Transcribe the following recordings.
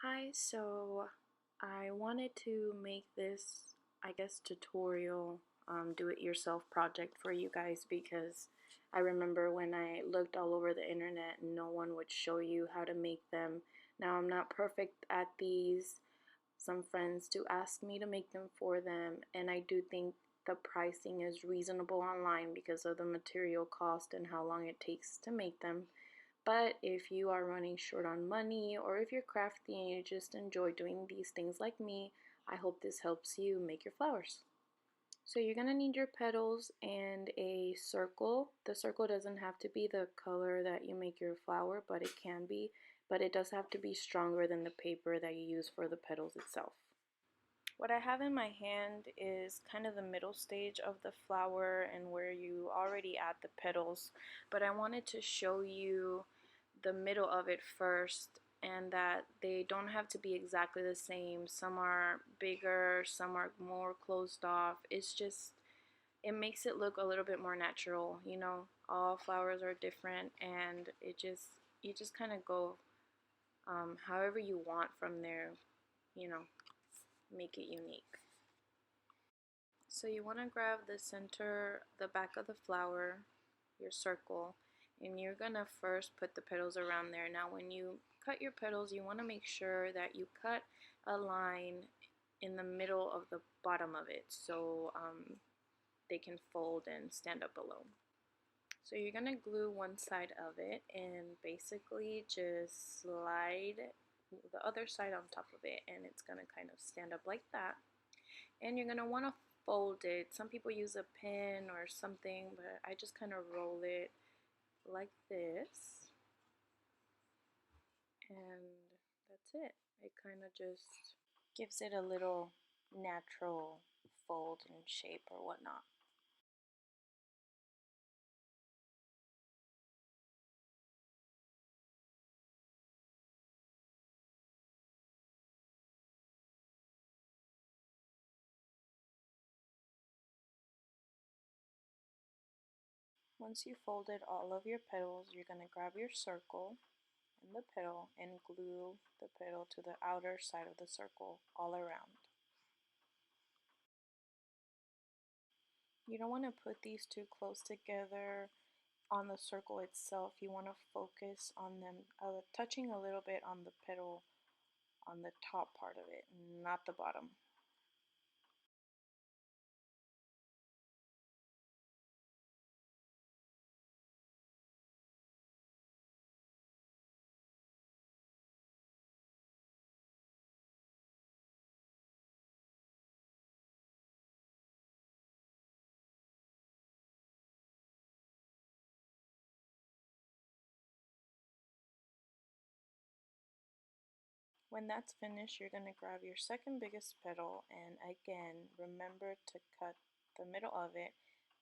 Hi, so I wanted to make this, I guess, tutorial, do-it-yourself project for you guys because I remember when I looked all over the internet and no one would show you how to make them. Now I'm not perfect at these. Some friends do ask me to make them for them, and I do think the pricing is reasonable online because of the material cost and how long it takes to make them. But if you are running short on money or if you're crafty and you just enjoy doing these things like me, I hope this helps you make your flowers. So you're going to need your petals and a circle. The circle doesn't have to be the color that you make your flower, but it can be. But it does have to be stronger than the paper that you use for the petals itself. What I have in my hand is kind of the middle stage of the flower and where you already add the petals, but I wanted to show you the middle of it first and that they don't have to be exactly the same. Some are bigger, some are more closed off. It's just, it makes it look a little bit more natural, you know. All flowers are different and you just kind of go however you want from there, you know, make it unique. So you want to grab the center, the back of the flower, your circle, and you're going to first put the petals around there. Now when you cut your petals, you want to make sure that you cut a line in the middle of the bottom of it so they can fold and stand up below. So you're going to glue one side of it and basically just slide the other side on top of it, and it's going to kind of stand up like that. And you're going to want to fold it. Some people use a pin or something, but I just kind of roll it like this, and that's it. It kind of just gives it a little natural fold and shape or whatnot. Once you folded all of your petals, you're going to grab your circle and the petal and glue the petal to the outer side of the circle all around. You don't want to put these too close together on the circle itself. You want to focus on them touching a little bit on the petal on the top part of it, not the bottom. When that's finished, you're going to grab your second biggest petal and again, remember to cut the middle of it.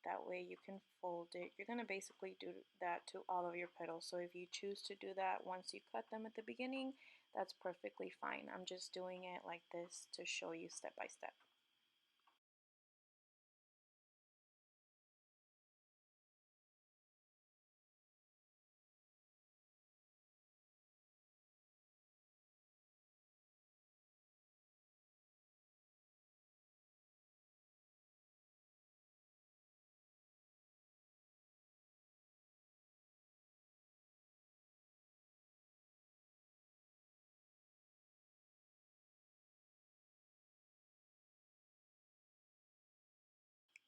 That way you can fold it. You're going to basically do that to all of your petals. So if you choose to do that once you cut them at the beginning, that's perfectly fine. I'm just doing it like this to show you step by step.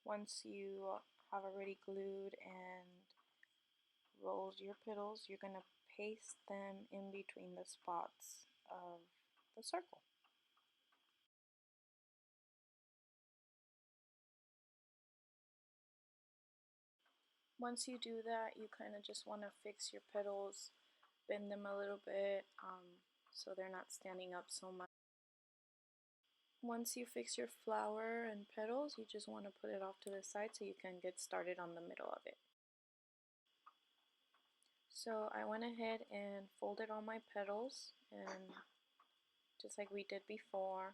Once you have already glued and rolled your petals, you're going to paste them in between the spots of the circle. Once you do that, you kind of just want to fix your petals, bend them a little bit so they're not standing up so much. Once you fix your flower and petals, you just want to put it off to the side so you can get started on the middle of it. So I went ahead and folded all my petals, and just like we did before,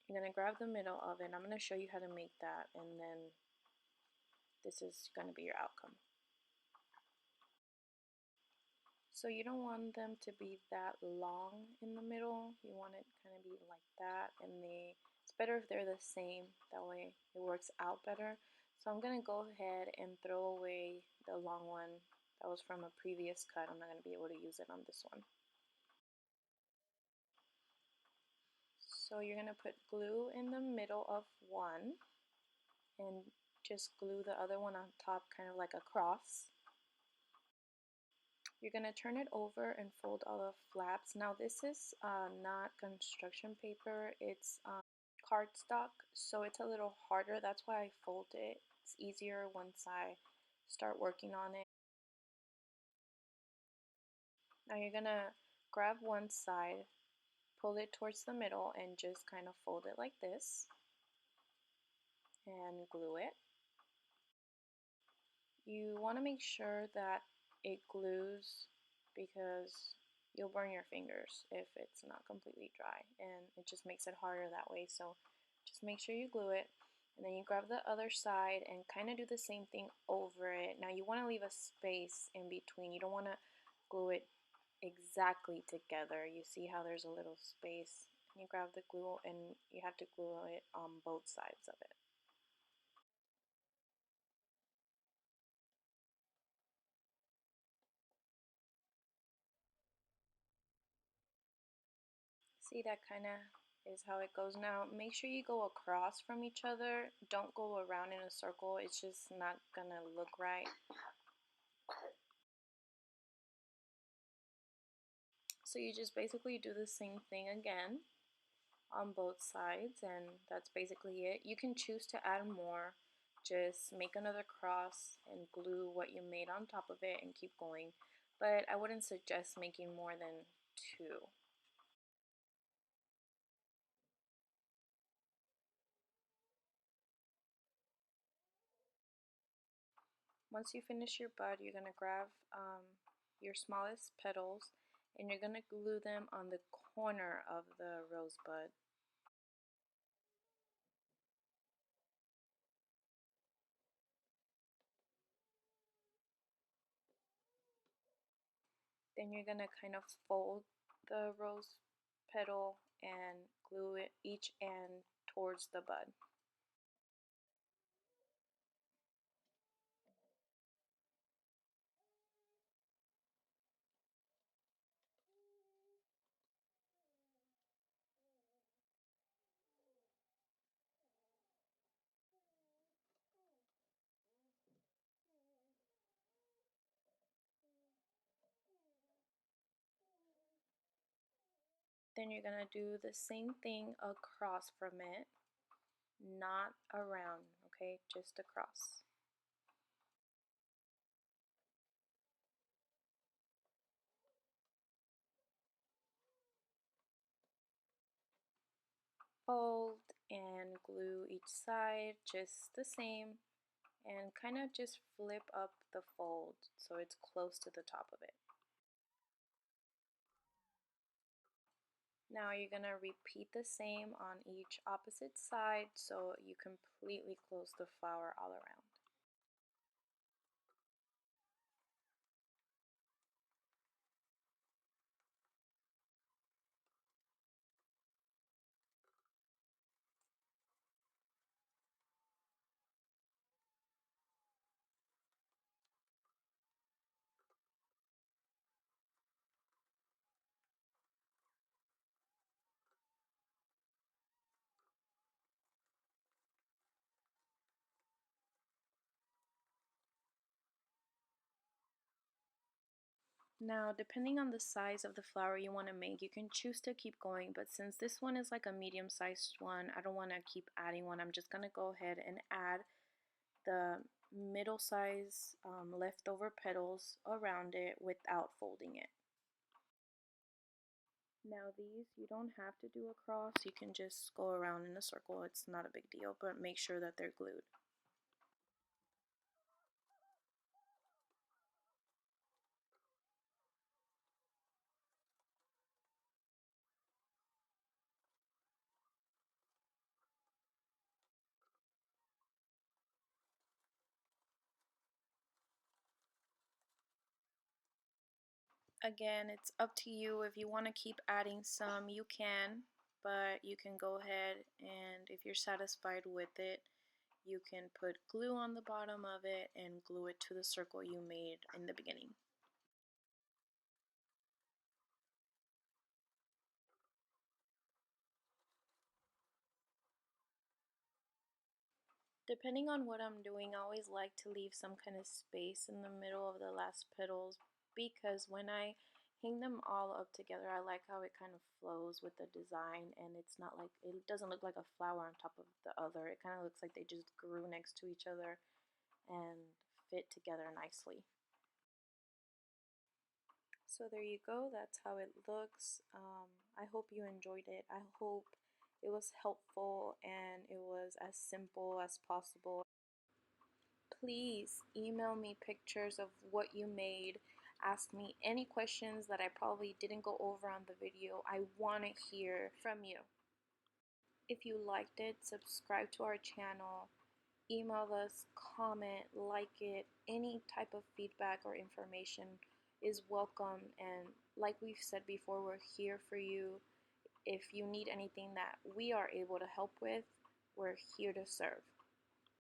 you're going to grab the middle of it. I'm going to show you how to make that, and then this is going to be your outcome. So you don't want them to be that long in the middle. You want it kind of be like that, and it's better if they're the same. That way it works out better. So I'm gonna go ahead and throw away the long one that was from a previous cut. I'm not gonna be able to use it on this one. So you're gonna put glue in the middle of one and just glue the other one on top, kind of like a cross. You're going to turn it over and fold all the flaps. Now this is not construction paper, it's cardstock, so it's a little harder. That's why I fold it. It's easier once I start working on it. Now you're going to grab one side, pull it towards the middle, and just kind of fold it like this and glue it. You want to make sure that it glues because you'll burn your fingers if it's not completely dry, and it just makes it harder that way. So just make sure you glue it, and then you grab the other side and kind of do the same thing over it. Now you want to leave a space in between. You don't want to glue it exactly together. You see how there's a little space. You grab the glue and you have to glue it on both sides of it. See, that kind of is how it goes. Now make sure you go across from each other. Don't go around in a circle. It's just not gonna look right. So you just basically do the same thing again on both sides, and that's basically it. You can choose to add more. Just make another cross and glue what you made on top of it and keep going. But I wouldn't suggest making more than two. Once you finish your bud, you're going to grab your smallest petals and you're going to glue them on the corner of the rosebud. Then you're going to kind of fold the rose petal and glue it each end towards the bud. Then you're going to do the same thing across from it, not around, okay? Just across. Fold and glue each side just the same, and kind of just flip up the fold so it's close to the top of it. Now you're going to repeat the same on each opposite side so you completely close the flower all around. Now, depending on the size of the flower you want to make, you can choose to keep going, but since this one is like a medium-sized one, I don't want to keep adding one. I'm just going to go ahead and add the middle size leftover petals around it without folding it. Now these, you don't have to do a cross, you can just go around in a circle, it's not a big deal, but make sure that they're glued. Again, it's up to you. If you want to keep adding some, you can, but you can go ahead and if you're satisfied with it, you can put glue on the bottom of it and glue it to the circle you made in the beginning. Depending on what I'm doing, I always like to leave some kind of space in the middle of the last petals because when I hang them all up together, I like how it kind of flows with the design and it's not like, it doesn't look like a flower on top of the other. It kind of looks like they just grew next to each other and fit together nicely. So there you go, that's how it looks. I hope you enjoyed it. I hope it was helpful and it was as simple as possible. Please email me pictures of what you made. Ask me any questions that I probably didn't go over on the video. I want to hear from you. If you liked it, subscribe to our channel, email us, comment, like it. Any type of feedback or information is welcome. And like we've said before, we're here for you. If you need anything that we are able to help with, we're here to serve.